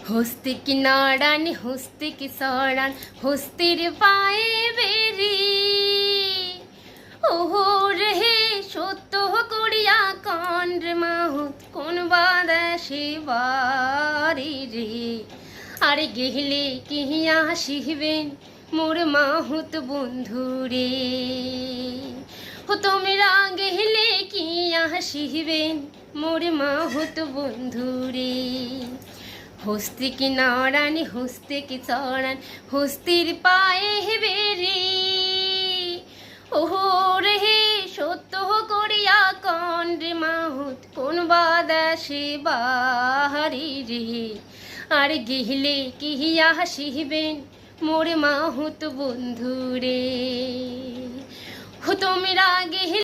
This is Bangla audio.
হস্তি কি নাড়ান হস্তি কি সড়ান হস্তির পায়ে বেরি ওহো রে সত্য করিয়া কন্ড মাহুত কোন বাদেশে বাড়ি রে আরে গেহলে কিহিয়া শিহবেন মোর মাহুত বন্ধু রে ও তোমরা গেহলে কিয়া শিহবেন মোর মাহুত বন্ধু রে হস্তি কি নাড়ান হস্তি কি চড়ান হস্তির পায়ে বেরি ওহো রে সত্য করিয়া কন্ড মাহুত কোন বাদেশে বাহারি রে আর গিহলে কিহিয়া শিহবেন মোর মাহুত বন্ধু রে ও তোমরা গেহলে